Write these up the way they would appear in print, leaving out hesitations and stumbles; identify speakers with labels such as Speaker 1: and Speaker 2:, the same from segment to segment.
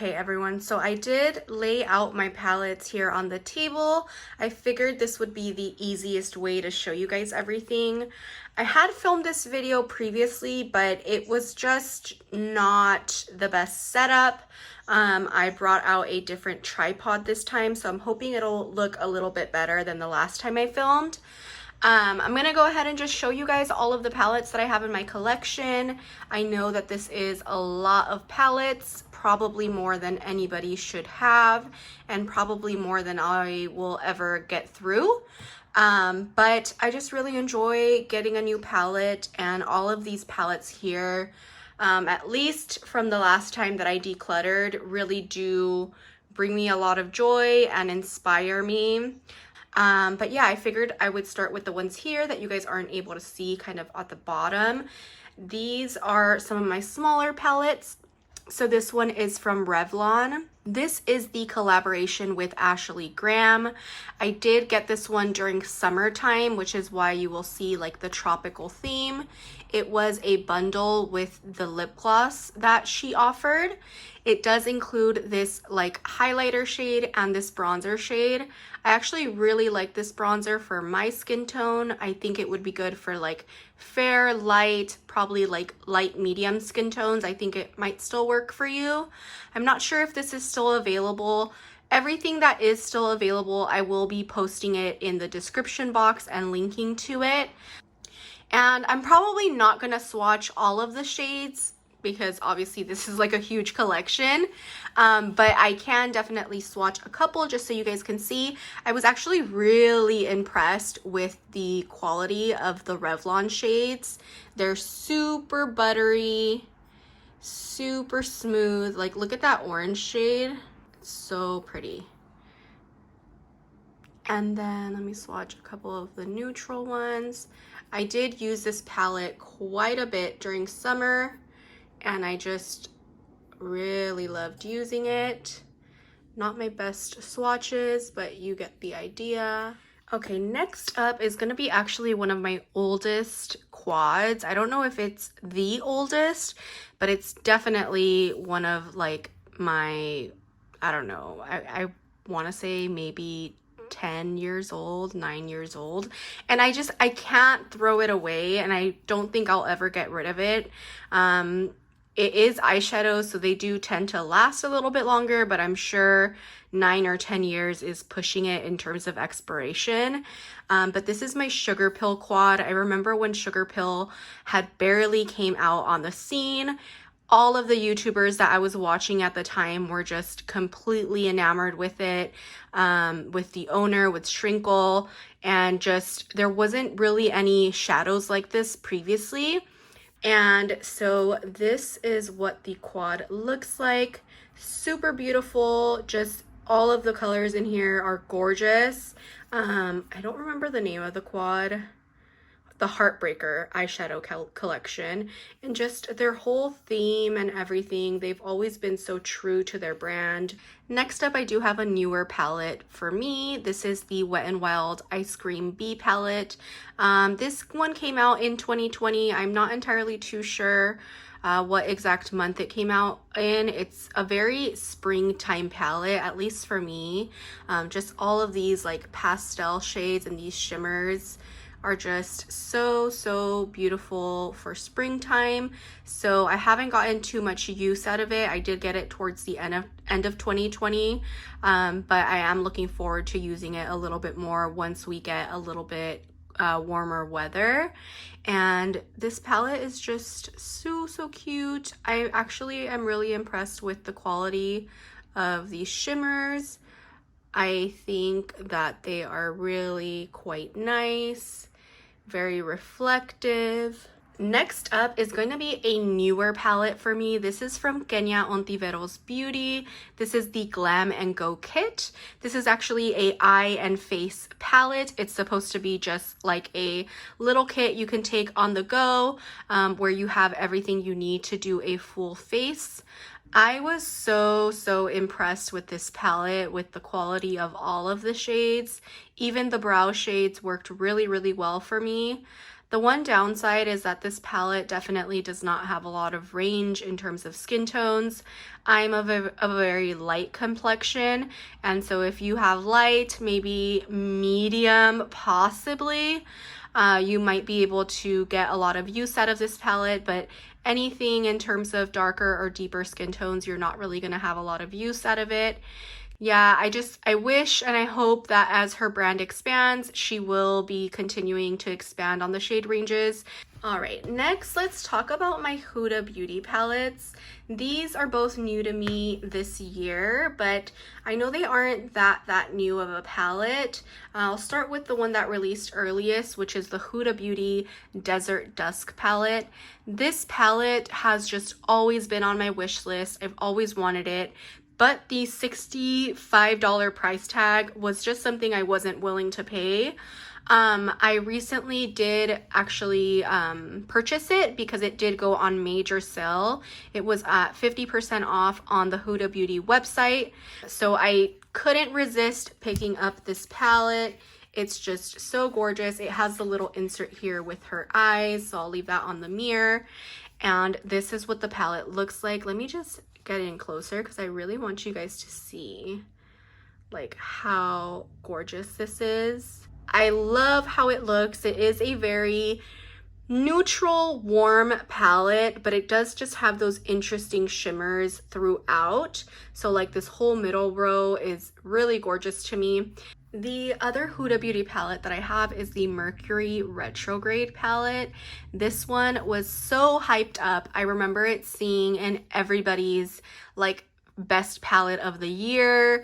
Speaker 1: Okay, everyone, so I did lay out my palettes here on the table. I figured this would be the easiest way to show you guys everything. I had filmed this video previously, but it was just not the best setup. I brought out a different tripod this time, so I'm hoping it'll look a little bit better than the last time I filmed. I'm gonna go ahead and just show you guys all of the palettes that I have in my collection. I know that this is a lot of palettes, probably more than anybody should have, and probably more than I will ever get through. But I just really enjoy getting a new palette, and all of these palettes here, at least from the last time that I decluttered, really do bring me a lot of joy and inspire me. But yeah, I figured I would start with the ones here that you guys aren't able to see kind of at the bottom. These are some of my smaller palettes. So this one is from Revlon. This is the collaboration with Ashley Graham. I did get this one during summertime, which is why you will see like the tropical theme. It was a bundle with the lip gloss that she offered. It does include this like highlighter shade and this bronzer shade. I actually really like this bronzer for my skin tone. I think it would be good for like fair, light, probably like light medium skin tones. I think it might still work for you. I'm not sure if this is still available. Everything that is still available, I will be posting it in the description box and linking to it. And I'm probably not gonna swatch all of the shades because obviously this is like a huge collection, but I can definitely swatch a couple just so you guys can see. I was actually really impressed with the quality of the Revlon shades. They're super buttery, super smooth. Like, look at that orange shade. It's so pretty. And then let me swatch a couple of the neutral ones. I did use this palette quite a bit during summer, and I just really loved using it. Not my best swatches, but you get the idea. Okay, next up is gonna be actually one of my oldest quads. I don't know if it's the oldest, but it's definitely one of like my, I don't know, I wanna say maybe 10 years old, 9 years old, and I can't throw it away, and I don't think I'll ever get rid of it. It is eyeshadow, so they do tend to last a little bit longer, but I'm sure 9 or 10 years is pushing it in terms of expiration. But this is my Sugarpill quad. I remember when Sugarpill had barely came out on the scene. All of the YouTubers that I was watching at the time were just completely enamored with it, with the owner, with Shrinkle, and just there wasn't really any shadows like this previously. And so this is what the quad looks like. Super beautiful. Just all of the colors in here are gorgeous. I don't remember the name of the quad. The Heartbreaker eyeshadow collection, and just their whole theme and everything. They've always been so true to their brand. Next up, I do have a newer palette for me. This is the Wet n Wild Ice Cream Bee palette. This one came out in 2020. I'm not entirely too sure what exact month it came out in. It's a very springtime palette, at least for me. Just all of these like pastel shades and these shimmers are just so beautiful for springtime. So I haven't gotten too much use out of it. I did get it towards the end of 2020, but I am looking forward to using it a little bit more once we get a little bit warmer weather. And this palette is just so cute. I actually am really impressed with the quality of these shimmers. I think that they are really quite nice, very reflective. Next up is going to be a newer palette for me. This is from Kenya Ontiveros Beauty. This is the Glam and Go kit. This is actually a eye and face palette. It's supposed to be just like a little kit you can take on the go, where you have everything you need to do a full face. I was so impressed with this palette, with the quality of all of the shades. Even the brow shades worked really well for me. The one downside is that this palette definitely does not have a lot of range in terms of skin tones. I'm of a very light complexion, and so if you have light, maybe medium, possibly, you might be able to get a lot of use out of this palette, but anything in terms of darker or deeper skin tones, you're not really going to have a lot of use out of it. Yeah, I wish and I hope that as her brand expands, she will be continuing to expand on the shade ranges. All right, next let's talk about my Huda Beauty palettes. These are both new to me this year, but I know they aren't that new of a palette. I'll start with the one that released earliest, which is the Huda Beauty Desert Dusk palette. This palette has just always been on my wish list. I've always wanted it. But the $65 price tag was just something I wasn't willing to pay. I recently did actually purchase it because it did go on major sale. It was at 50% off on the Huda Beauty website. So I couldn't resist picking up this palette. It's just so gorgeous. It has the little insert here with her eyes, so I'll leave that on the mirror. And this is what the palette looks like. Let me just get in closer because I really want you guys to see like how gorgeous this is. I love how it looks. It is a very neutral, warm palette, but it does just have those interesting shimmers throughout. So like this whole middle row is really gorgeous to me. The other Huda Beauty palette that I have is the Mercury Retrograde palette. This one was so hyped up. I remember it seeing in everybody's like best palette of the year,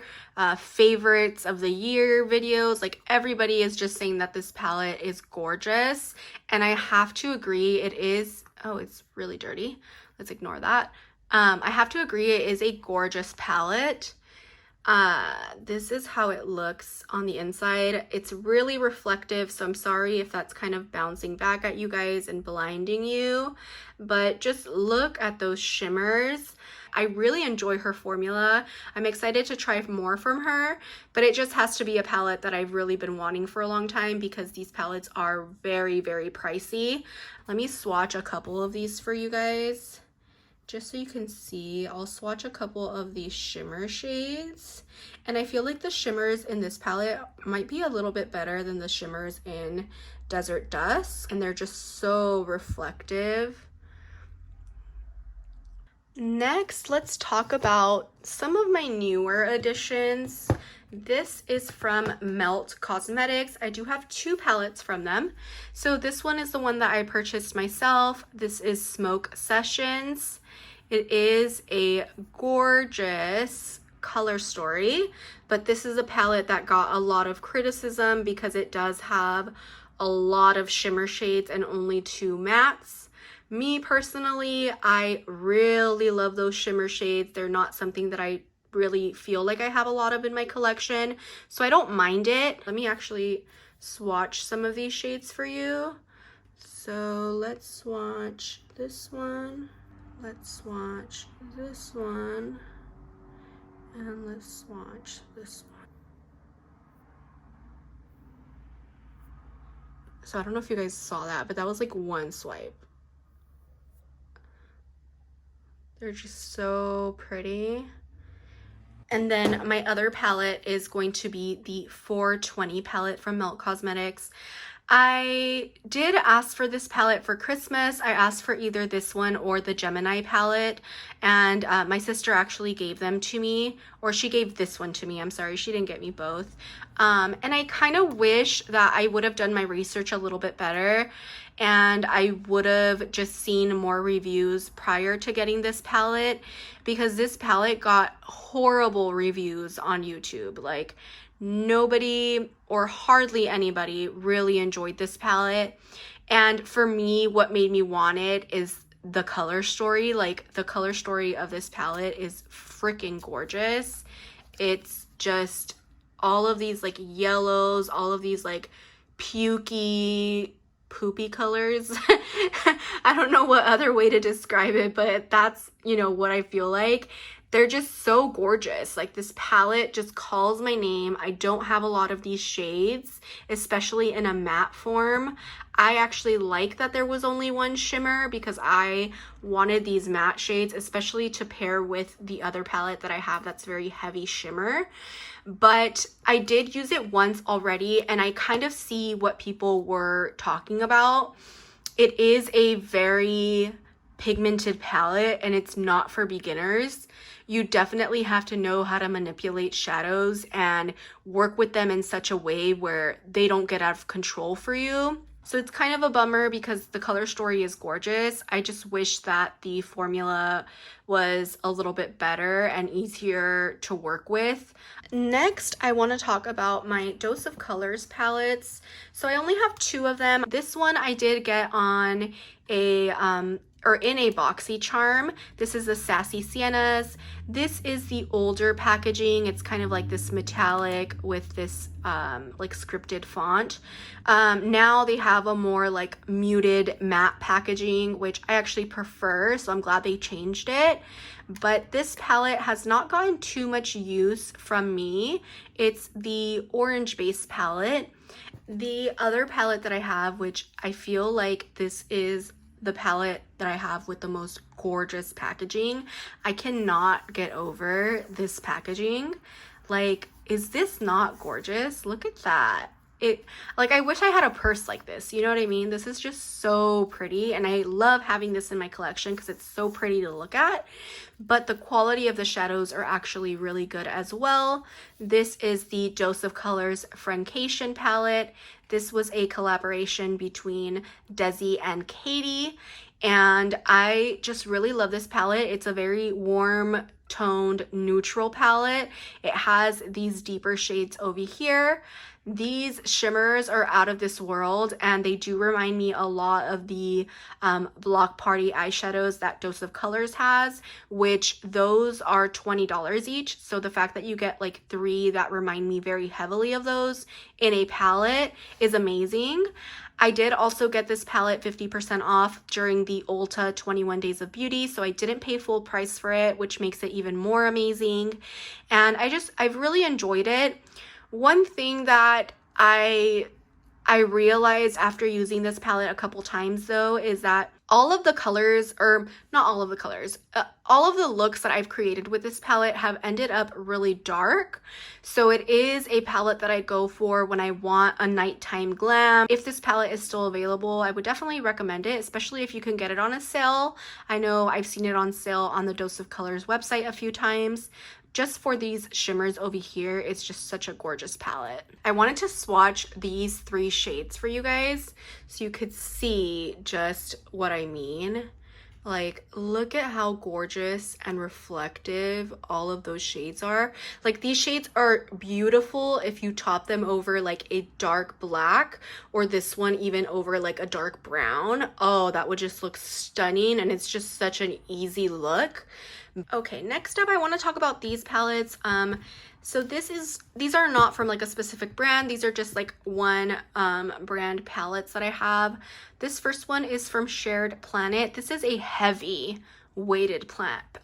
Speaker 1: favorites of the year videos. Like everybody is just saying that this palette is gorgeous. And I have to agree, it is, oh, it's really dirty. Let's ignore that. I have to agree, it is a gorgeous palette. This is how it looks on the inside. It's really reflective, so I'm sorry if that's kind of bouncing back at you guys and blinding you, but just look at those shimmers. I really enjoy her formula. I'm excited to try more from her, but it just has to be a palette that I've really been wanting for a long time because these palettes are very, very pricey. Let me swatch a couple of these for you guys. Just so you can see, I'll swatch a couple of these shimmer shades. And I feel like the shimmers in this palette might be a little bit better than the shimmers in Desert Dusk. And they're just so reflective. Next, let's talk about some of my newer additions. This is from Melt Cosmetics. I do have two palettes from them. So this one is the one that I purchased myself. This is Smoke Sessions. It is a gorgeous color story, but this is a palette that got a lot of criticism because it does have a lot of shimmer shades and only two mattes. Me personally, I really love those shimmer shades. They're not something that I really feel like I have a lot of in my collection, so I don't mind it. Let me actually swatch some of these shades for you. So let's swatch this one, let's swatch this one, and let's swatch this one. So I don't know if you guys saw that, but that was like one swipe. They're just so pretty. And then my other palette is going to be the 420 palette from Melt Cosmetics. I did ask for this palette for Christmas. I asked for either this one or the Gemini palette, and my sister actually gave them to me, or she gave this one to me. I'm sorry, she didn't get me both. And I kind of wish that I would have done my research a little bit better, and I would have just seen more reviews prior to getting this palette, because this palette got horrible reviews on YouTube. Like, nobody or hardly anybody really enjoyed this palette. And for me, what made me want it is the color story. Like, the color story of this palette is freaking gorgeous. It's just all of these like yellows, all of these like pukey, poopy colors. I don't know what other way to describe it, but that's, you know, what I feel like. They're just so gorgeous. Like, this palette just calls my name. I don't have a lot of these shades, especially in a matte form. I actually like that there was only one shimmer because I wanted these matte shades, especially to pair with the other palette that I have that's very heavy shimmer. But I did use it once already, and I kind of see what people were talking about. It is a very pigmented palette, and it's not for beginners. You definitely have to know how to manipulate shadows and work with them in such a way where they don't get out of control for you. So it's kind of a bummer because the color story is gorgeous. I just wish that the formula was a little bit better and easier to work with. Next, I want to talk about my Dose of Colors palettes. So I only have 2 of them. This one I did get on a in a BOXYCHARM. This is the Sassy Siennas. This is the older packaging. It's kind of like this metallic with this like scripted font. Now they have a more like muted matte packaging, which I actually prefer, so I'm glad they changed it. But this palette has not gotten too much use from me. It's the orange base palette. The other palette that I have, which I feel like this is the palette that I have with the most gorgeous packaging. I cannot get over this packaging. Like, is this not gorgeous? Look at that. Like, I wish I had a purse like this, you know what I mean? This is just so pretty, and I love having this in my collection because it's so pretty to look at. But the quality of the shadows are actually really good as well. This is the Dose of Colors Friendcation palette. This was a collaboration between Desi and Katie, and I just really love this palette. It's a very warm toned neutral palette. It has these deeper shades over here. These shimmers are out of this world, and they do remind me a lot of the Block Party eyeshadows that Dose of Colors has, which those are $20 each. So the fact that you get like 3 that remind me very heavily of those in a palette is amazing. I did also get this palette 50% off during the Ulta 21 Days of Beauty, so I didn't pay full price for it, which makes it even more amazing. And I've really enjoyed it. One thing that I realized after using this palette a couple times though is that all of the colors, or not all of the colors, all of the looks that I've created with this palette have ended up really dark. So it is a palette that I go for when I want a nighttime glam. If this palette is still available, I would definitely recommend it, especially if you can get it on a sale. I know I've seen it on sale on the Dose of Colors website a few times. Just for these shimmers over here, it's just such a gorgeous palette. I wanted to swatch these 3 shades for you guys so you could see just what I mean. Like, look at how gorgeous and reflective all of those shades are. Like, these shades are beautiful if you top them over like a dark black, or this one even over like a dark brown. Oh, that would just look stunning, and it's just such an easy look. Okay, next up I want to talk about these palettes. So these are not from like a specific brand. These are just like one brand palettes that I have. This first one is from Shared Planet. This is a heavy weighted palette.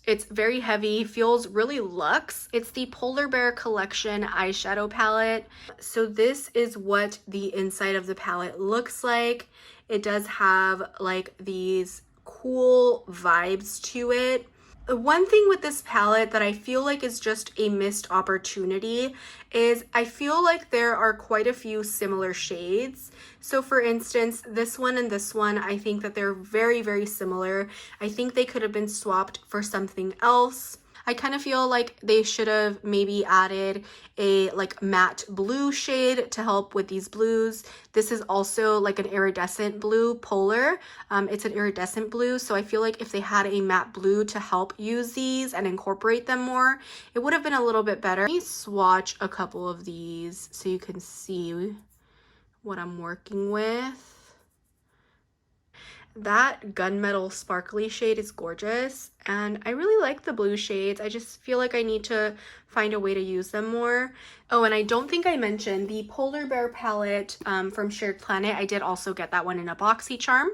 Speaker 1: It's very heavy, feels really luxe. It's the Polar Bear Collection eyeshadow palette. So this is what the inside of the palette looks like. It does have like these cool vibes to it. One thing with this palette that I feel like is just a missed opportunity is I feel like there are quite a few similar shades. So for instance, this one and this one, I think that they're very, very similar. I think they could have been swapped for something else. I kind of feel like they should have maybe added a like matte blue shade to help with these blues. This is also like an iridescent blue polar. It's an iridescent blue, so I feel like if they had a matte blue to help use these and incorporate them more, it would have been a little bit better. Let me swatch a couple of these so you can see what I'm working with. That gunmetal sparkly shade is gorgeous, and I really like the blue shades. I just feel like I need to find a way to use them more. Oh, and I don't think I mentioned the Polar Bear palette from Shared Planet. I did also get that one in a BOXYCHARM.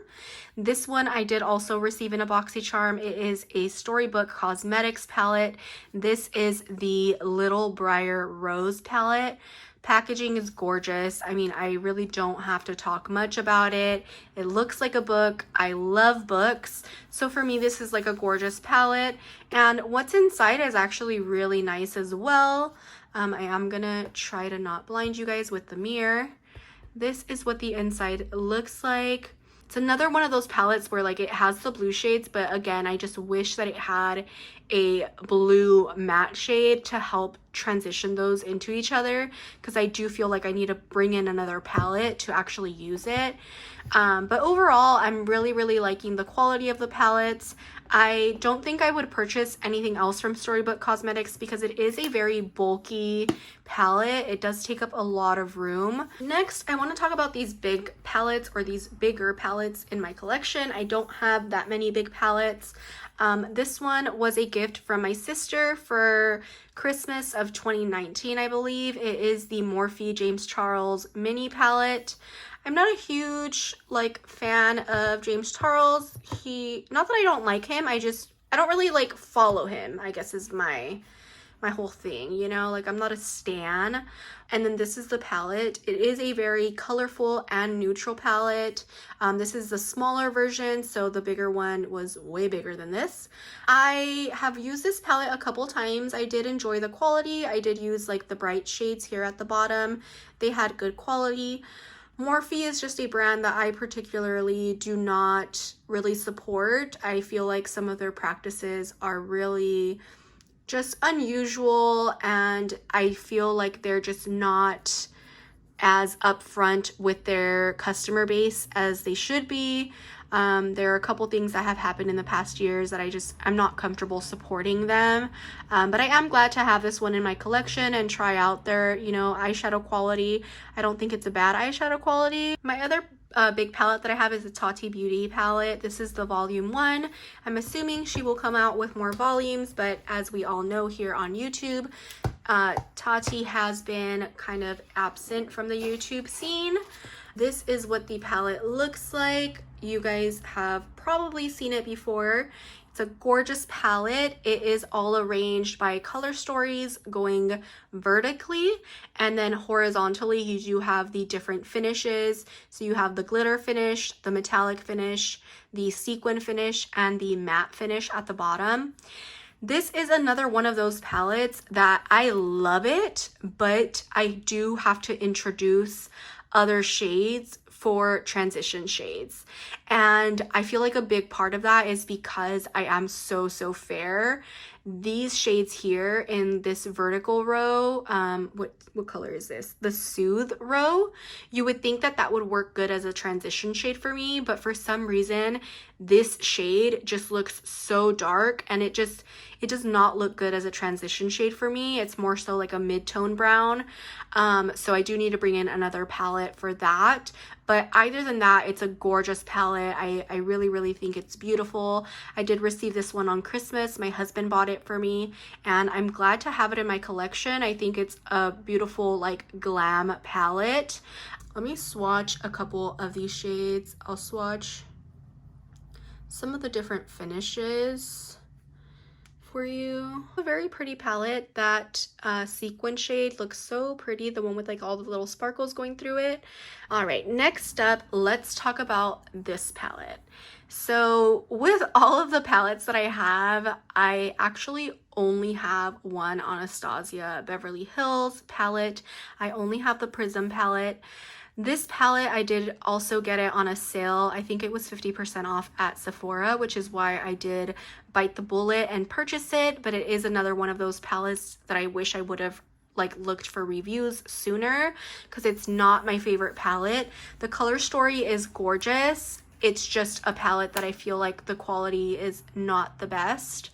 Speaker 1: This one I did also receive in a BOXYCHARM. It is a Storybook Cosmetics palette. This is the Little Briar Rose palette. Packaging is gorgeous. I mean, I really don't have to talk much about it. It looks like a book. I love books. So for me, this is like a gorgeous palette. And what's inside is actually really nice as well. I am gonna try to not blind you guys with the mirror. This is what the inside looks like. It's another one of those palettes where like it has the blue shades, but again, I just wish that it had a blue matte shade to help transition those into each other, because I do feel like I need to bring in another palette to actually use it. But overall, I'm really liking the quality of the palettes. I don't think I would purchase anything else from Storybook Cosmetics because it is a very bulky palette. It does take up a lot of room. Next, I want to talk about these big palettes, or these bigger palettes in my collection. I don't have that many big palettes. This one was a gift from my sister for Christmas of 2019, I believe. It is the Morphe James Charles mini palette. I'm not a huge like fan of James Charles. Not that I don't like him, I don't really like follow him, I guess is my whole thing, you know, like I'm not a stan. And then this is the palette. It is a very colorful and neutral palette. This is the smaller version, so the bigger one was way bigger than this. I have used this palette a couple times. I did enjoy the quality. I did use like the bright shades here at the bottom. They had good quality. Morphe is just a brand that I particularly do not really support. I feel like some of their practices are really just unusual, and I feel like they're just not as upfront with their customer base as they should be. There are a couple things that have happened in the past years that I'm not comfortable supporting them. But I am glad to have this one in my collection and try out their, you know, eyeshadow quality. I don't think it's a bad eyeshadow quality. My other big palette that I have is the Huda Beauty palette. This is the volume 1. I'm assuming she will come out with more volumes, but as we all know here on YouTube, Tati has been kind of absent from the YouTube scene. This is what the palette looks like. You guys have probably seen it before. It's a gorgeous palette. It is all arranged by color stories going vertically, and then horizontally you do have the different finishes. So you have the glitter finish, the metallic finish, the sequin finish, and the matte finish at the bottom. This is another one of those palettes that I love it, but I do have to introduce other shades for transition shades. And I feel like a big part of that is because I am so fair. These shades here in this vertical row, what color is this? The Soothe row. You would think that that would work good as a transition shade for me, but for some reason this shade just looks so dark, and it does not look good as a transition shade for me. It's more so like a mid-tone brown. So I do need to bring in another palette for that. But other than that, it's a gorgeous palette. I really think it's beautiful. I did receive this one on Christmas. My husband bought it for me, and I'm glad to have it in my collection. I think it's a beautiful like glam palette. Let me swatch a couple of these shades. I'll swatch some of the different finishes for you. A very pretty palette. That sequin shade looks so pretty, the one with like all the little sparkles going through it. All right, next up, let's talk about this palette. So with all of the palettes that I have, I actually only have one Anastasia Beverly Hills palette. I only have the Prism palette. This palette, I did also get it on a sale. I think it was 50% off at Sephora, which is why I did bite the bullet and purchase it. But it is another one of those palettes that I wish I would have like looked for reviews sooner, because it's not my favorite palette. The color story is gorgeous. It's just a palette that I feel like the quality is not the best.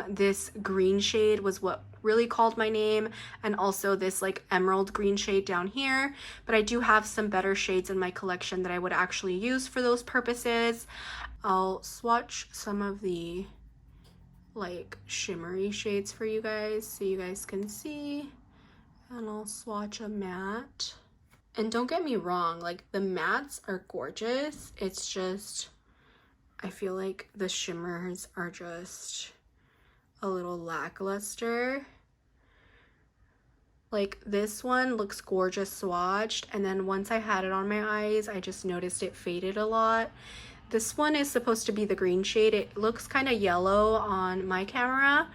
Speaker 1: This green shade was what really called my name, and also this like emerald green shade down here. But I do have some better shades in my collection that I would actually use for those purposes. I'll swatch some of the like shimmery shades for you guys so you guys can see, and I'll swatch a matte. And don't get me wrong, like the mattes are gorgeous, it's just I feel like the shimmers are just a little lackluster. Like this one looks gorgeous swatched, and then once I had it on my eyes I just noticed it faded a lot. This one is supposed to be the green shade. It looks kind of yellow on my camera,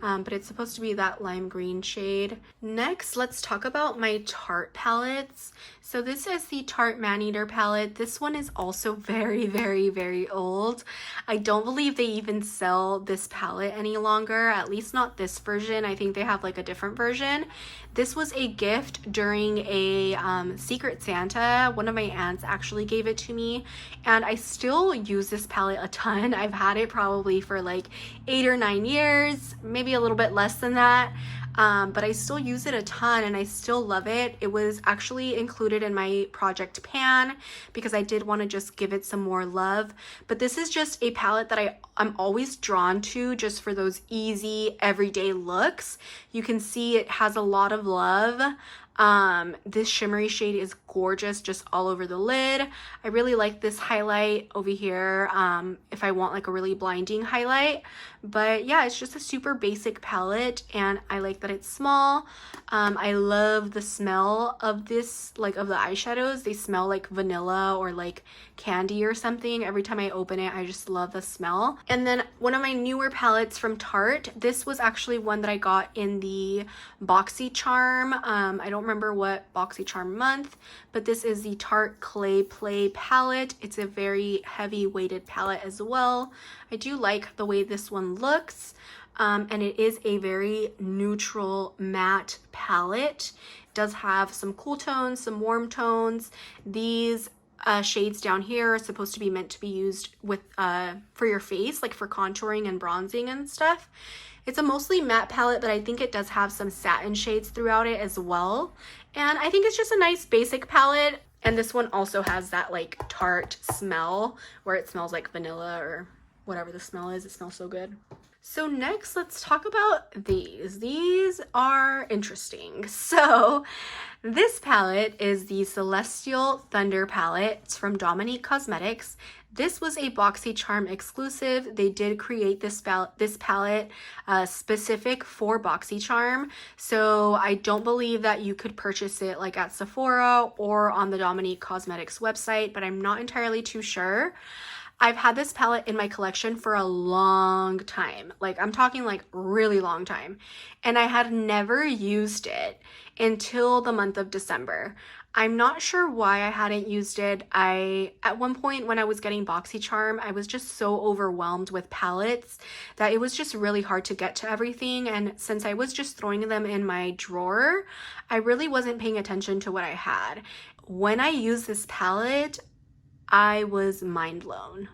Speaker 1: but it's supposed to be that lime green shade. Next, let's talk about my Tarte palettes. So this is the Tarte Maneater palette. This one is also very, very, very old. I don't believe they even sell this palette any longer, at least not this version. I think they have like a different version. This was a gift during a Secret Santa. One of my aunts actually gave it to me, and I still use this palette a ton. I've had it probably for like 8 or 9 years, maybe a little bit less than that. But I still use it a ton and I still love it. It was actually included in my project pan because I did want to just give it some more love. But this is just a palette that I'm always drawn to just for those easy everyday looks. You can see it has a lot of love. This shimmery shade is gorgeous just all over the lid. I really like this highlight over here if I want like a really blinding highlight. But yeah, it's just a super basic palette and I like that it's small. I love the smell of this, like of the eyeshadows. They smell like vanilla or like candy or something. Every time I open it, I just love the smell. And then one of my newer palettes from Tarte, this was actually one that I got in the BOXYCHARM. I don't remember what BOXYCHARM month, but this is the Tarte Clay Play palette. It's a very heavy weighted palette as well. I do like the way this one looks. And it is a very neutral matte palette. It does have some cool tones, some warm tones. These shades down here are supposed to be meant to be used with for your face, like for contouring and bronzing and stuff. It's a mostly matte palette, but I think it does have some satin shades throughout it as well. And I think it's just a nice basic palette. And this one also has that like tart smell where it smells like vanilla or whatever the smell is. It smells so good. So next, let's talk about these. These are interesting. So this palette is the Celestial Thunder palette. It's from Dominique Cosmetics. This was a BOXYCHARM exclusive. They did create this palette specific for BOXYCHARM. So I don't believe that you could purchase it like at Sephora or on the Dominique Cosmetics website, but I'm not entirely too sure. I've had this palette in my collection for a long time. Like I'm talking like really long time. And I had never used it until the month of December. I'm not sure why I hadn't used it. At one point when I was getting BOXYCHARM, I was just so overwhelmed with palettes that it was just really hard to get to everything. And since I was just throwing them in my drawer, I really wasn't paying attention to what I had. When I used this palette, I was mind blown.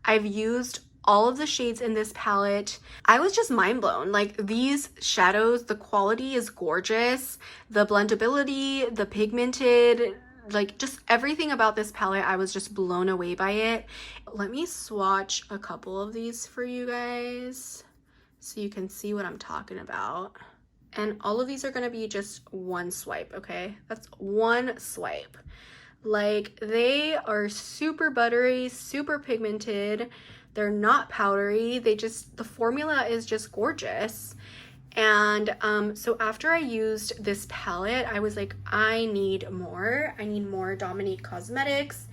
Speaker 1: I've used all of the shades in this palette. I was just mind blown. Like these shadows, the quality is gorgeous. The blendability, the pigmented, like just everything about this palette, I was just blown away by it. Let me swatch a couple of these for you guys so you can see what I'm talking about. And all of these are gonna be just one swipe, okay? That's one swipe. Like they are super buttery, super pigmented. They're not powdery. The formula is just gorgeous. And so after I used this palette, I was like, I need more. I need more Dominique Cosmetics.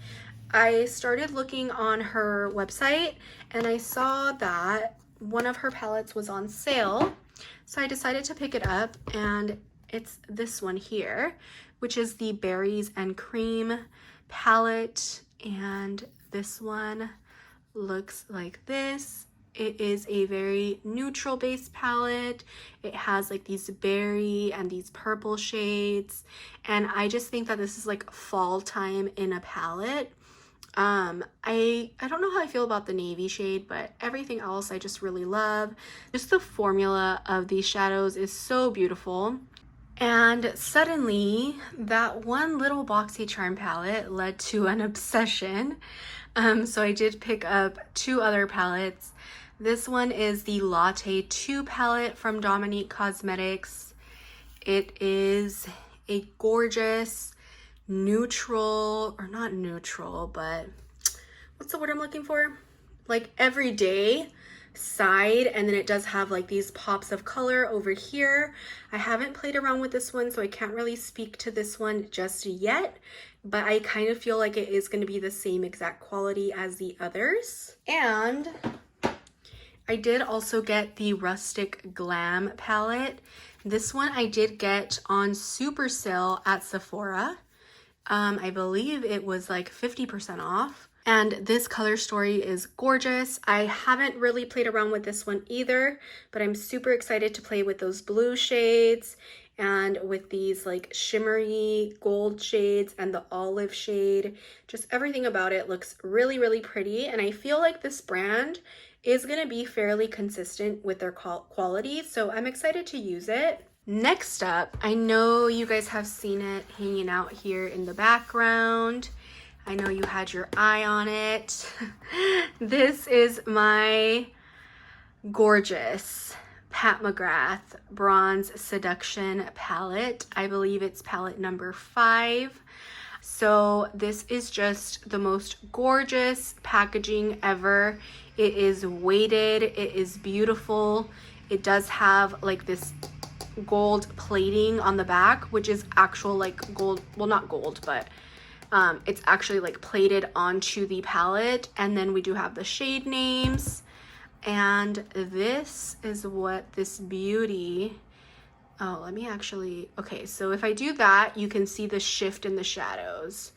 Speaker 1: I started looking on her website and I saw that one of her palettes was on sale. So I decided to pick it up, and it's this one here, which is the Berries and Cream palette. And this one looks like this. It is a very neutral base palette. It has like these berry and these purple shades. And I just think that this is like fall time in a palette. I don't know how I feel about the navy shade, but everything else I just really love. Just the formula of these shadows is so beautiful. And suddenly that one little BOXYCHARM palette led to an obsession. So I did pick up 2 other palettes. This one is the Latte 2 palette from Dominique Cosmetics. It is a gorgeous neutral, or not neutral, but what's the word I'm looking for? Like everyday side, and then it does have like these pops of color over here. I haven't played around with this one, so I can't really speak to this one just yet, but I kind of feel like it is going to be the same exact quality as the others. And I did also get the Rustic Glam palette. This one I did get on super sale at Sephora. I believe it was like 50% off. And this color story is gorgeous. I haven't really played around with this one either, but I'm super excited to play with those blue shades and with these like shimmery gold shades and the olive shade. Just everything about it looks really, really pretty. And I feel like this brand is going to be fairly consistent with their quality, so I'm excited to use it. Next up, I know you guys have seen it hanging out here in the background. I know you had your eye on it. This is my gorgeous Pat McGrath Bronze Seduction palette. I believe it's palette number 5. So this is just the most gorgeous packaging ever. It is weighted, it is beautiful. It does have like this gold plating on the back, which is actual like gold, well not gold, but it's actually like plated onto the palette. And then we do have the shade names, and this is what this beauty, oh, let me actually, okay, so if I do that, you can see the shift in the shadows,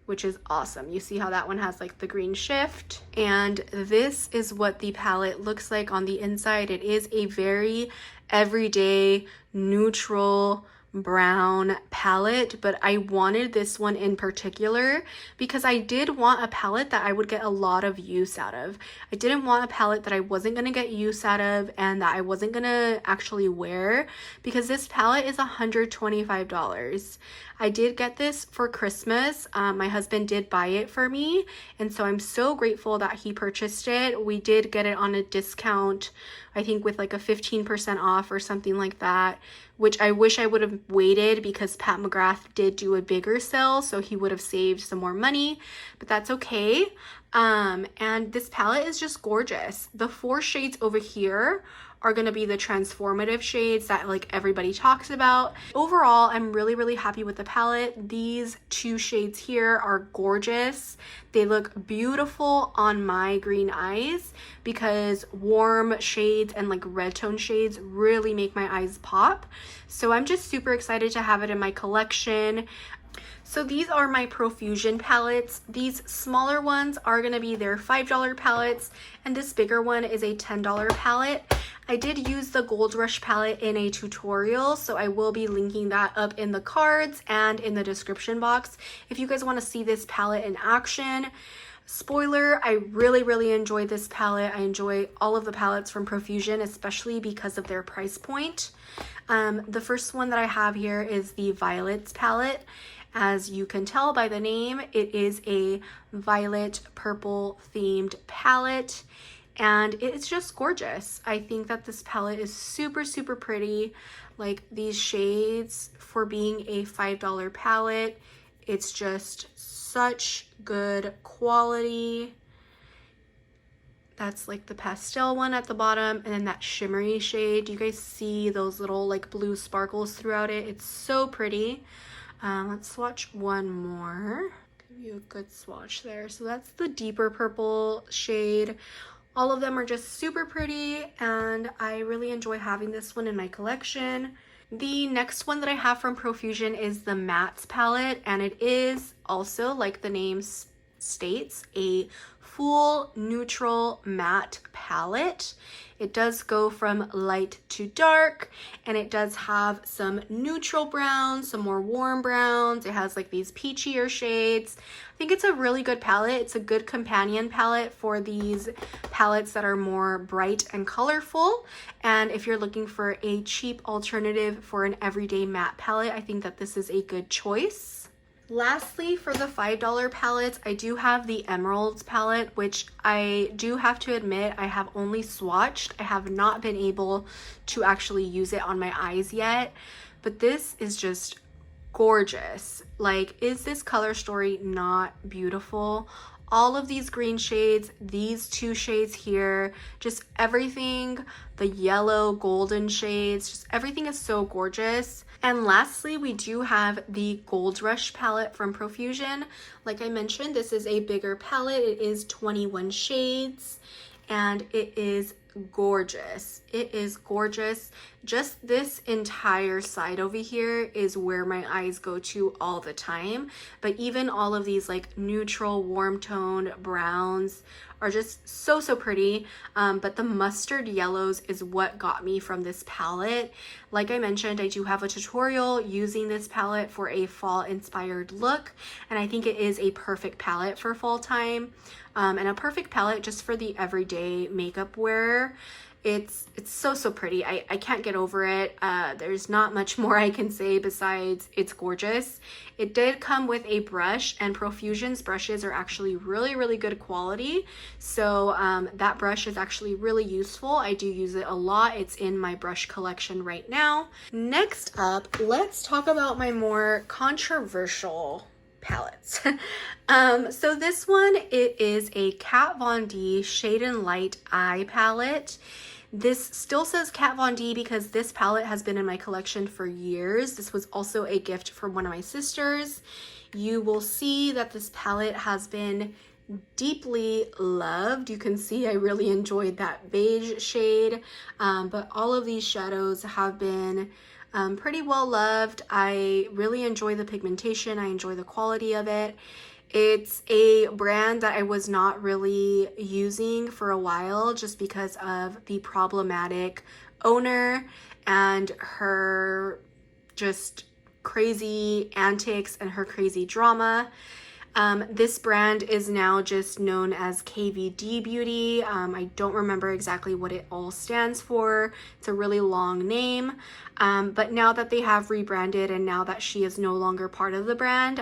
Speaker 1: which is awesome. You see how that one has like the green shift, and this is what the palette looks like on the inside. It is a very everyday neutral brown palette, but I wanted this one in particular because I did want a palette that I would get a lot of use out of. I didn't want a palette that I wasn't going to get use out of and that I wasn't going to actually wear, because this palette is $125. I did get this for Christmas. My husband did buy it for me, and so I'm so grateful that he purchased it. We did get it on a discount, I think with like a 15% off or something like that, which I wish I would have waited because Pat McGrath did do a bigger sale, so he would have saved some more money, but that's okay. And this palette is just gorgeous. The 4 shades over here are going to be the transformative shades that like everybody talks about. Overall, I'm really, really happy with the palette. These 2 shades here are gorgeous. They look beautiful on my green eyes because warm shades and like red tone shades really make my eyes pop. So I'm just super excited to have it in my collection. So these are my Profusion palettes. These smaller ones are going to be their $5 palettes, and this bigger one is a $10 palette. I did use the Gold Rush palette in a tutorial, so I will be linking that up in the cards and in the description box if you guys want to see this palette in action. Spoiler, I really, really enjoy this palette. I enjoy all of the palettes from Profusion, especially because of their price point. The first one that I have here is the Violets palette. As you can tell by the name, it is a violet purple themed palette, and it's just gorgeous. I think that this palette is super, super pretty. Like these shades, for being a $5 palette, it's just such good quality. That's like the pastel one at the bottom, and then that shimmery shade. You guys see those little like blue sparkles throughout it? It's so pretty. Let's swatch one more. Give you a good swatch there. So that's the deeper purple shade. All of them are just super pretty, and I really enjoy having this one in my collection. The next one that I have from Profusion is the Mattes palette, and it is also, like the name states, a full neutral matte palette. It does go from light to dark, and it does have some neutral browns, some more warm browns. It has like these peachier shades. I think it's a really good palette. It's a good companion palette for these palettes that are more bright and colorful. And if you're looking for a cheap alternative for an everyday matte palette, I think that this is a good choice. Lastly, for the $5 palettes, I do have the Emeralds palette, which I do have to admit I have only swatched. I have not been able to actually use it on my eyes yet, but this is just gorgeous. Like, is this color story not beautiful? All of these green shades, these two shades here, just everything, the yellow golden shades, just everything is so gorgeous. And lastly, we do have the Gold Rush palette from Profusion. Like I mentioned, this is a bigger palette. It is 21 shades and it is gorgeous. It is gorgeous. Just this entire side over here is where my eyes go to all the time. But even all of these like neutral warm toned browns are just so pretty. But the mustard yellows is what got me from this palette. Like I mentioned, I do have a tutorial using this palette for a fall inspired look, and I think it is a perfect palette for fall time, and a perfect palette just for the everyday makeup wearer. It's so pretty. I can't get over it. There's not much more I can say besides it's gorgeous. It did come with a brush, and Profusion's brushes are actually really good quality. So that brush is actually really useful. I do use it a lot. It's in my brush collection right now. Next up, let's talk about my more controversial palettes. So this one, it is a Kat Von D Shade and Light Eye palette. This still says Kat Von D because this palette has been in my collection for years. This was also a gift from one of my sisters. You will see that this palette has been deeply loved. You can see I really enjoyed that beige shade, but all of these shadows have been pretty well loved. I really enjoy the pigmentation. I enjoy the quality of it. It's a brand that I was not really using for a while just because of the problematic owner and her just crazy antics and her crazy drama. This brand is now just known as KVD Beauty. I don't remember exactly what it all stands for. It's a really long name. But now that they have rebranded and now that she is no longer part of the brand,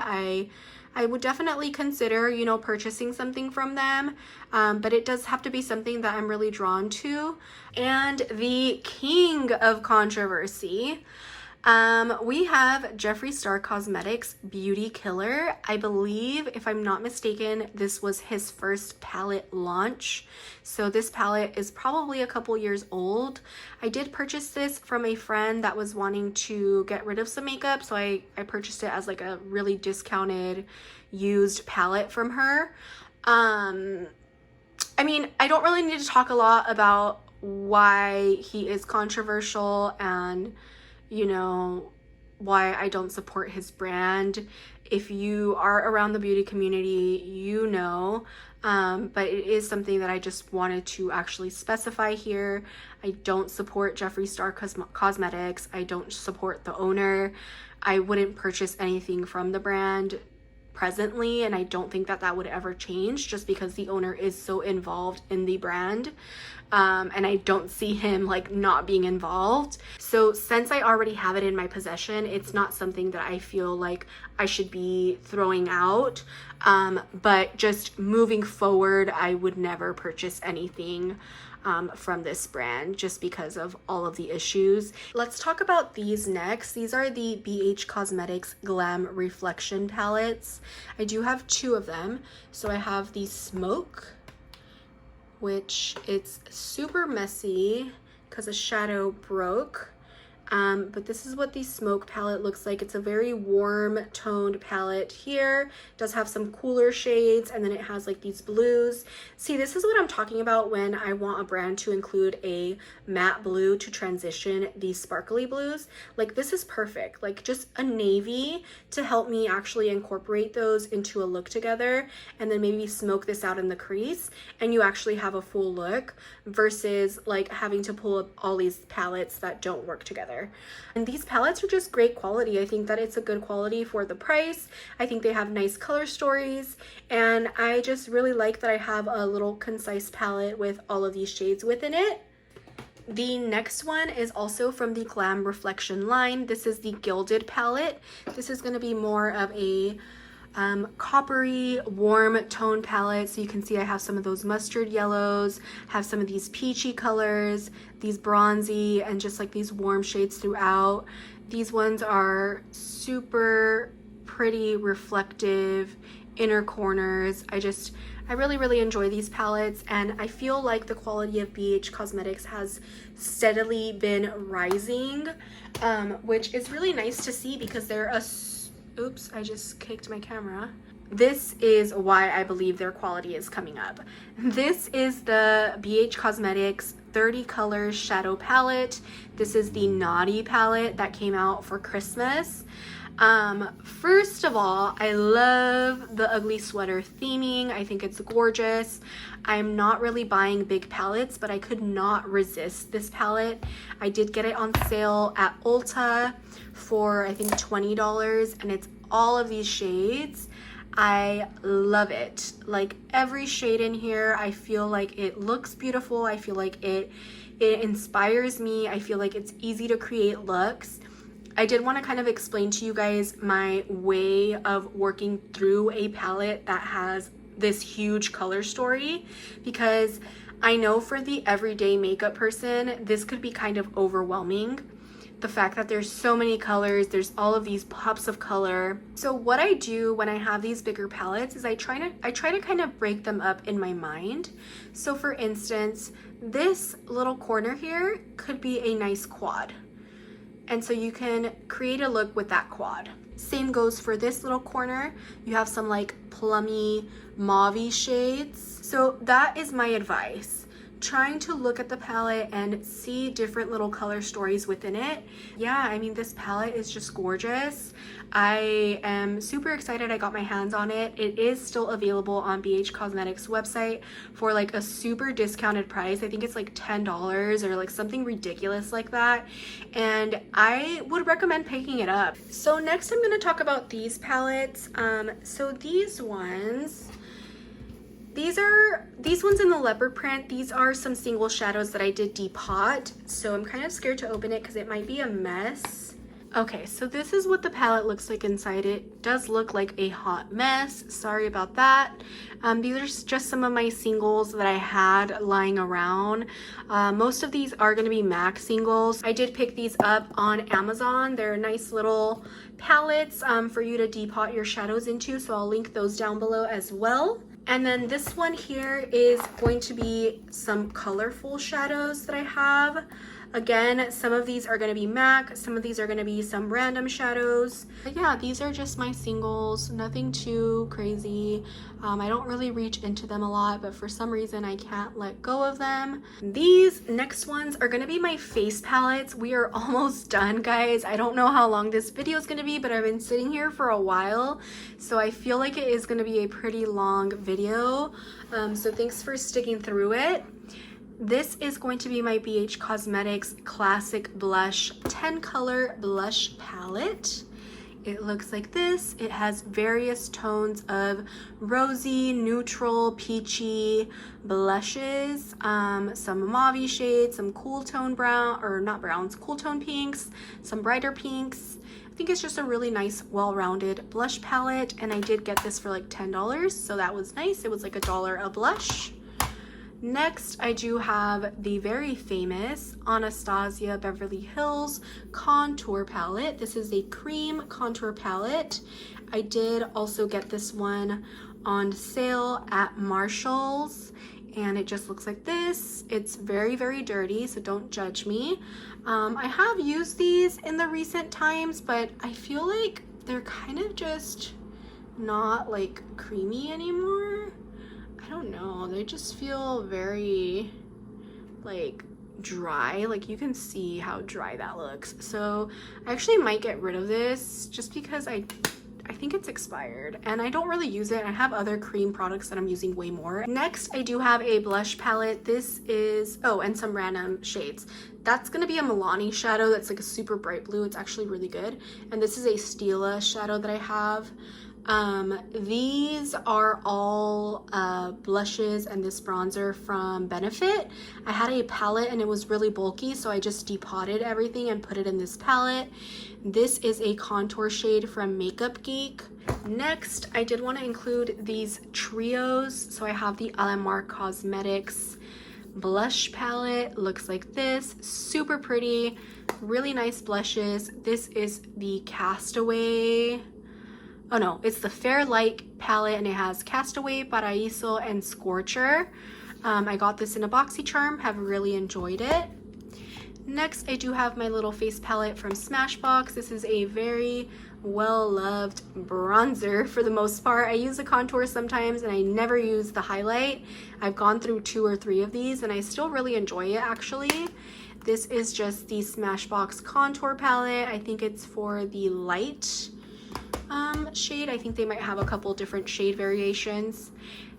Speaker 1: I would definitely consider, you know, purchasing something from them. But it does have to be something that I'm really drawn to. And the king of controversy, we have Jeffree Star Cosmetics Beauty Killer. I believe, if I'm not mistaken, this was his first palette launch. So this palette is probably a couple years old. I did purchase this from a friend that was wanting to get rid of some makeup. So I purchased it as like a really discounted used palette from her. I mean, I don't really need to talk a lot about why he is controversial and, you know, why I don't support his brand. If you are around the beauty community, you know, but it is something that I just wanted to actually specify here. I don't support Jeffree Star Cosmetics. I don't support the owner. I wouldn't purchase anything from the brand presently, and I don't think that that would ever change just because the owner is so involved in the brand. And I don't see him like not being involved. So since I already have it in my possession, it's not something that I feel like I should be throwing out. But just moving forward, I would never purchase anything from this brand just because of all of the issues. Let's talk about these next. These are the BH Cosmetics Glam Reflection palettes. I do have two of them. So I have the Smoke, which it's super messy because a shadow broke. But this is what the Smoke palette looks like. It's a very warm toned palette here. It does have some cooler shades, and then it has like these blues. See, this is what I'm talking about when I want a brand to include a matte blue to transition these sparkly blues. Like this is perfect, like just a navy to help me actually incorporate those into a look together, and then maybe smoke this out in the crease and you actually have a full look versus like having to pull up all these palettes that don't work together. And these palettes are just great quality. I think that it's a good quality for the price. I think they have nice color stories, and I just really like that I have a little concise palette with all of these shades within it. The next one is also from the Glam Reflection line. This is the Gilded palette. This is going to be more of a coppery warm tone palette. So you can see I have some of those mustard yellows, have some of these peachy colors, these bronzy, and just like these warm shades throughout. These ones are super pretty, reflective inner corners. I really enjoy these palettes, and I feel like the quality of BH Cosmetics has steadily been rising, which is really nice to see because they're a oops, I just kicked my camera. This is why I believe their quality is coming up. This is the BH Cosmetics 30 Colors Shadow Palette. This is the Naughty palette that came out for Christmas. First of all, I love the ugly sweater theming. I think it's gorgeous. I'm not really buying big palettes, but I could not resist this palette. I did get it on sale at Ulta for I think $20, and it's all of these shades. I love it. Like every shade in here, I feel like it looks beautiful. I feel like it inspires me. I feel like it's easy to create looks. I did want to kind of explain to you guys my way of working through a palette that has this huge color story, because I know for the everyday makeup person, this could be kind of overwhelming. The fact that there's so many colors, there's all of these pops of color. So what I do when I have these bigger palettes is I try to kind of break them up in my mind. So for instance, this little corner here could be a nice quad. And so you can create a look with that quad. Same goes for this little corner. You have some like plummy mauve-y shades. So that is my advice. Trying to look at the palette and see different little color stories within it. Yeah, I mean, this palette is just gorgeous. I am super excited I got my hands on it. It is still available on BH Cosmetics website for like a super discounted price. I think it's like $10 or like something ridiculous like that. And I would recommend picking it up. So next I'm gonna talk about these palettes. So these ones in the leopard print, these are some single shadows that I did depot. So I'm kind of scared to open it because it might be a mess. Okay, so this is what the palette looks like inside. It does look like a hot mess. Sorry about that. These are just some of my singles that I had lying around. Most of these are going to be MAC singles. I did pick these up on Amazon. They're nice little palettes for you to depot your shadows into. So I'll link those down below as well. And then this one here is going to be some colorful shadows that I have. Again, some of these are going to be MAC, some of these are going to be some random shadows. But yeah, these are just my singles, nothing too crazy. I don't really reach into them a lot, but for some reason I can't let go of them. These next ones are going to be my face palettes. We are almost done, guys. I don't know how long this video is going to be, but I've been sitting here for a while, so I feel like it is going to be a pretty long video. So thanks for sticking through it. This is going to be my BH Cosmetics Classic Blush 10 Color Blush Palette. It looks like this. It has various tones of rosy, neutral, peachy blushes, some mauve shades, some cool tone brown, or not browns, cool tone pinks, some brighter pinks. I think it's just a really nice, well-rounded blush palette, and I did get this for like $10, so that was nice. It was like $1 a blush. Next, I do have the very famous Anastasia Beverly Hills Contour Palette. This is a cream contour palette. I did also get this one on sale at Marshall's. and it just looks like this. It's very, very dirty, so don't judge me. I have used these in the recent times, but I feel like they're kind of just not like creamy anymore. I don't know, they just feel very like dry. Like you can see how dry that looks. So I actually might get rid of this just because I think it's expired and I don't really use it. I have other cream products that I'm using way more. Next, I do have a blush palette. This is, oh, and some random shades. That's gonna be a Milani shadow that's like a super bright blue. It's actually really good. And this is a Stila shadow that I have. These are all blushes and this bronzer from Benefit. I had a palette and it was really bulky, so I just depotted everything and put it in this palette. This is a contour shade from Makeup Geek. Next, I did want to include these trios. So I have the Marla Cosmetics blush palette. Looks like this, super pretty, really nice blushes. This is the Castaway. Oh no, it's the Fair Light palette and it has Castaway, Paraíso, and Scorcher. I got this in a BOXYCHARM, have really enjoyed it. Next, I do have my little face palette from Smashbox. This is a very well-loved bronzer for the most part. I use the contour sometimes and I never use the highlight. I've gone through 2 or 3 of these and I still really enjoy it actually. This is just the Smashbox contour palette. I think it's for the light shade. I think they might have a couple different shade variations.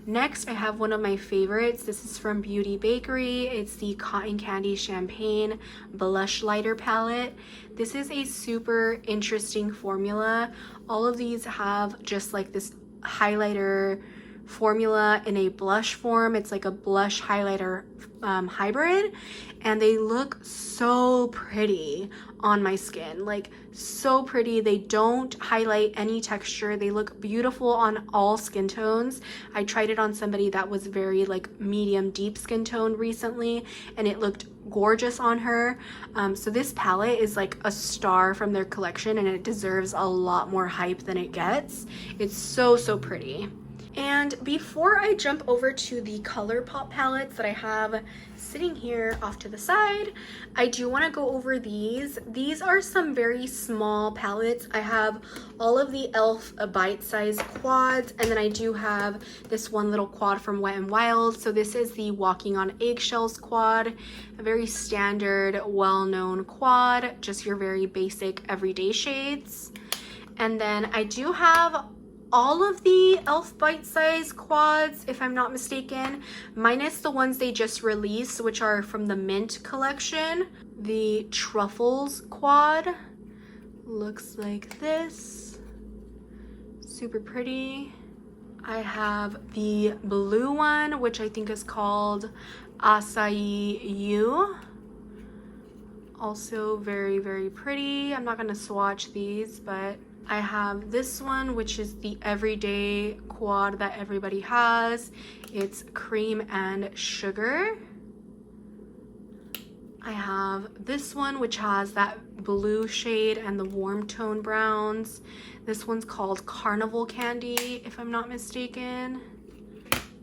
Speaker 1: Next, I have one of my favorites. This is from Beauty Bakery. It's the Cotton Candy Champagne Blush Lighter Palette. This is a super interesting formula. All of these have just like this highlighter formula in a blush form. It's like a blush highlighter hybrid, and they look so pretty on my skin, like so pretty. They don't highlight any texture. They look beautiful on all skin tones. I tried it on somebody that was very like medium deep skin tone recently and it looked gorgeous on her. So this palette is like a star from their collection and it deserves a lot more hype than it gets. It's so pretty. And before I jump over to the Colourpop palettes that I have sitting here off to the side, I do want to go over these. These are some very small palettes. I have all of the e.l.f. bite-sized quads, and then I do have this one little quad from Wet n Wild. So this is the Walking on Eggshells quad, a very standard, well-known quad, just your very basic everyday shades. And then I do have all of the e.l.f. bite-size quads, if I'm not mistaken, minus the ones they just released, which are from the Mint collection. The Truffles quad looks like this, super pretty. I have the blue one, which I think is called Acai You. Also very pretty. I'm not gonna swatch these, but I have this one, which is the everyday quad that everybody has. It's Cream and Sugar. I have this one, which has that blue shade and the warm tone browns. This one's called Carnival Candy, if I'm not mistaken.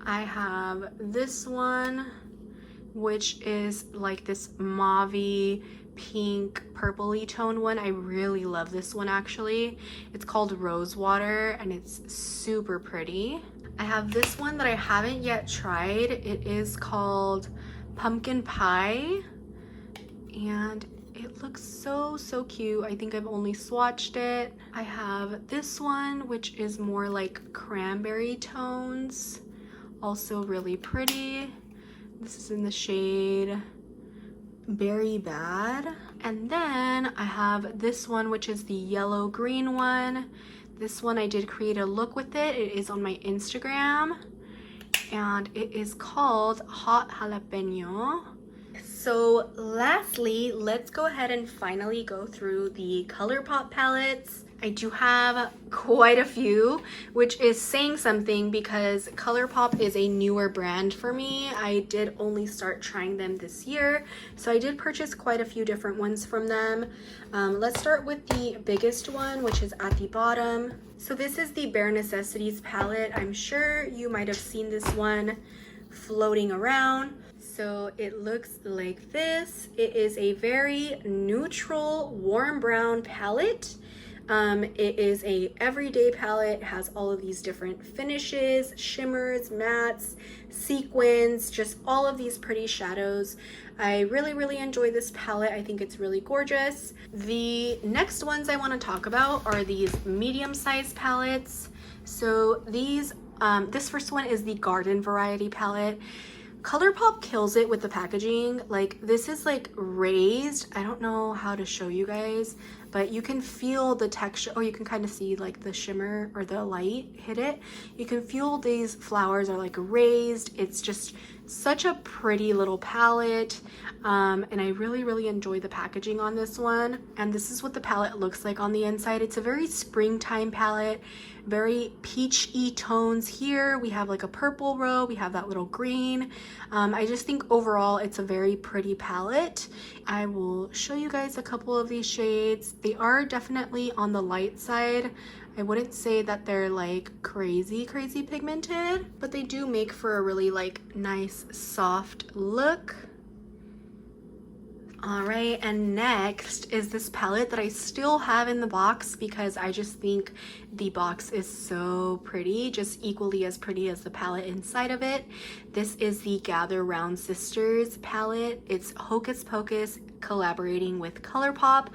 Speaker 1: I have this one, which is like this mauve-y, pink, purpley tone one. I really love this one actually. It's called Rosewater and it's super pretty. I have this one that I haven't yet tried. It is called Pumpkin Pie and it looks so cute. I think I've only swatched it. I have this one, which is more like cranberry tones, also really pretty. This is in the shade Berry Bad. And then I have this one, which is the yellow green one. This one I did create a look with it. It is on my Instagram and it is called Hot Jalapeno. So lastly, let's go ahead and finally go through the Colourpop palettes. I do have quite a few, which is saying something because Colourpop is a newer brand for me. I did only start trying them this year, so I did purchase quite a few different ones from them. Let's start with the biggest one, which is at the bottom. So this is the Bare Necessities palette. I'm sure you might have seen this one floating around. So it looks like this. It is a very neutral warm brown palette. It is a everyday palette, has all of these different finishes, shimmers, mattes, sequins, just all of these pretty shadows. I really enjoy this palette. I think it's really gorgeous. The next ones I want to talk about are these medium-sized palettes. So these, this first one is the garden variety palette. Colourpop kills it with the packaging. Like, this is like raised. I don't know how to show you guys, but you can feel the texture. Oh, you can kind of see like the shimmer or the light hit it. You can feel these flowers are like raised. It's just such a pretty little palette. And I really enjoy the packaging on this one. And this is what the palette looks like on the inside. It's a very springtime palette, very peachy tones here. We have like a purple row, we have that little green. I just think overall it's a very pretty palette. I will show you guys a couple of these shades. They are definitely on the light side. I wouldn't say that they're like crazy pigmented, but they do make for a really like nice soft look. All right, and next is this palette that I still have in the box because I just think the box is so pretty, just equally as pretty as the palette inside of it. This is the Gather Round Sisters palette. It's Hocus Pocus collaborating with Colourpop.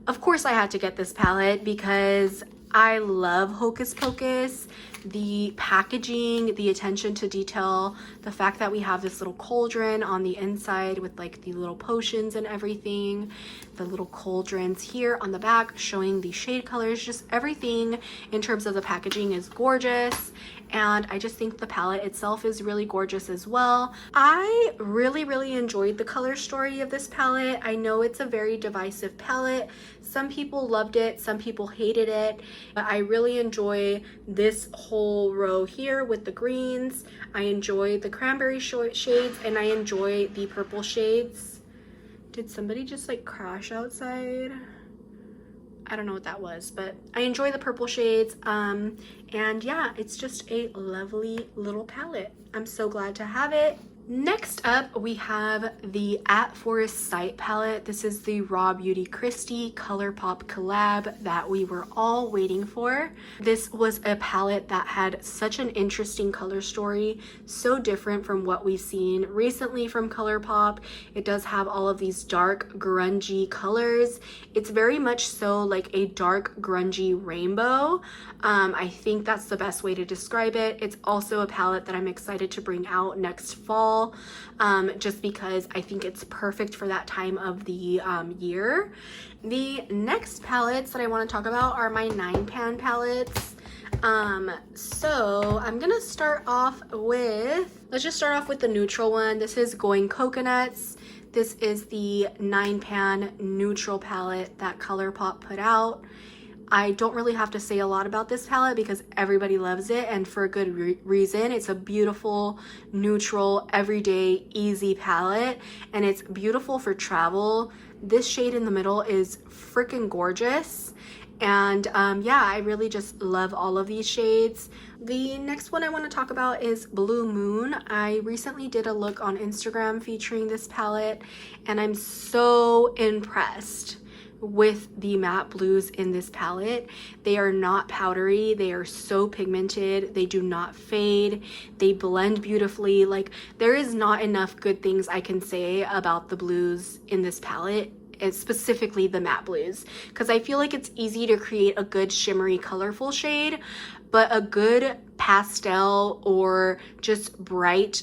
Speaker 1: Of course I had to get this palette because I love Hocus Pocus. The packaging, the attention to detail, the fact that we have this little cauldron on the inside with like the little potions and everything, the little cauldrons here on the back showing the shade colors, just everything in terms of the packaging is gorgeous. And I just think the palette itself is really gorgeous as well. I really enjoyed the color story of this palette. I know it's a very divisive palette. Some people loved it, some people hated it, but I really enjoy this whole row here with the greens. I enjoy the cranberry shades and I enjoy the purple shades. Did somebody just like crash outside? I don't know what that was, but I enjoy the purple shades. And yeah, it's just a lovely little palette. I'm so glad to have it. Next up, we have the At Forest Sight palette. This is the Raw Beauty Christie Colourpop collab that we were all waiting for. This was a palette that had such an interesting color story, so different from what we've seen recently from Colourpop. It does have all of these dark, grungy colors. It's very much so like a dark, grungy rainbow. I think that's the best way to describe it. It's also a palette that I'm excited to bring out next fall, just because I think it's perfect for that time of the year. The next palettes that I want to talk about are my 9-pan palettes. So I'm gonna start off with, let's just start off with the neutral one. This is Going Coconuts. This is the 9-pan neutral palette that Colourpop put out. I don't really have to say a lot about this palette because everybody loves it, and for a good reason. It's a beautiful, neutral, everyday, easy palette, and it's beautiful for travel. This shade in the middle is freaking gorgeous, and yeah, I really just love all of these shades. The next one I want to talk about is Blue Moon. I recently did a look on Instagram featuring this palette, and I'm so impressed with the matte blues in this palette. They are not powdery, they are so pigmented, they do not fade, they blend beautifully. Like, there is not enough good things I can say about the blues in this palette. It's specifically the matte blues, because I feel like it's easy to create a good shimmery colorful shade, but a good pastel or just bright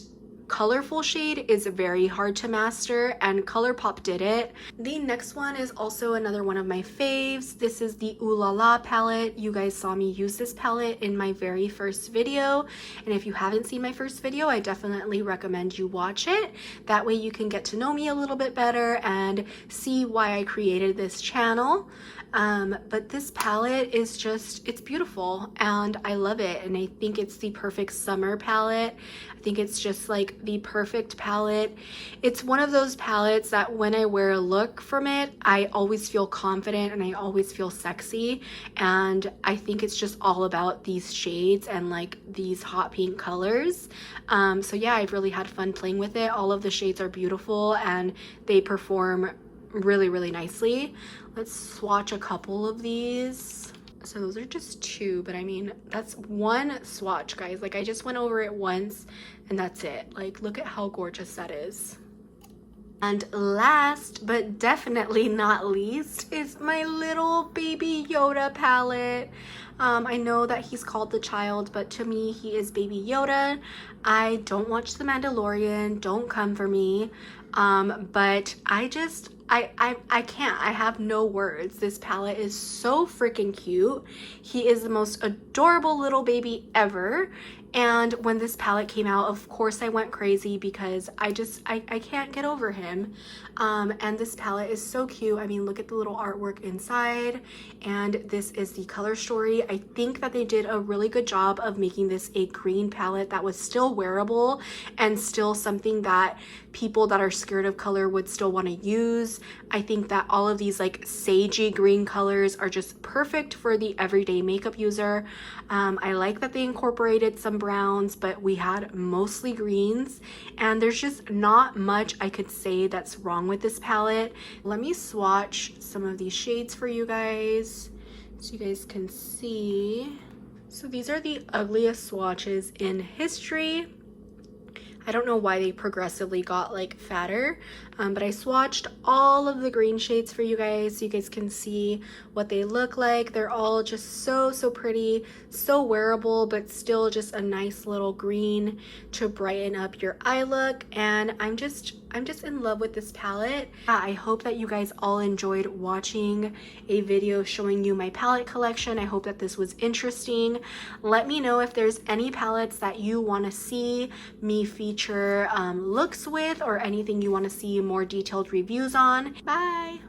Speaker 1: colorful shade is very hard to master, and Colourpop did it. The next one is also another one of my faves. This is the Ooh La La palette. You guys saw me use this palette in my very first video, and if you haven't seen my first video, I definitely recommend you watch it. That way you can get to know me a little bit better and see why I created this channel. But this palette is just, it's beautiful and I love it, and I think it's the perfect summer palette. I think it's just like like the perfect palette. It's one of those palettes that when I wear a look from it, I always feel confident and I always feel sexy. And I think it's just all about these shades and like these hot pink colors. So yeah, I've really had fun playing with it. All of the shades are beautiful and they perform really, really nicely. Let's swatch a couple of these. So those are just two, but I mean, that's one swatch, guys. Like I just went over it once and that's it. Like, look at how gorgeous that is. And last but definitely not least is my little baby Yoda palette. I know that he's called the child, but to me he is baby Yoda. I don't watch The Mandalorian, don't come for me. But I can't. I have no words. This palette is so freaking cute. He is the most adorable little baby ever. And when this palette came out, of course I went crazy because I can't get over him. And this palette is so cute. I mean, look at the little artwork inside. And this is the color story. I think that they did a really good job of making this a green palette that was still wearable and still something that people that are scared of color would still want to use. I think that all of these like sagey green colors are just perfect for the everyday makeup user. I like that they incorporated some browns, but we had mostly greens, and there's just not much I could say that's wrong with this palette. Let me swatch some of these shades for you guys so you guys can see. So these are the ugliest swatches in history. I don't know why they progressively got like fatter, but I swatched all of the green shades for you guys so you guys can see what they look like. They're all just so pretty, so wearable, but still just a nice little green to brighten up your eye look. And I'm just in love with this palette. I hope that you guys all enjoyed watching a video showing you my palette collection. I hope that this was interesting. Let me know if there's any palettes that you want to see me feature looks with, or anything you want to see more detailed reviews on. Bye!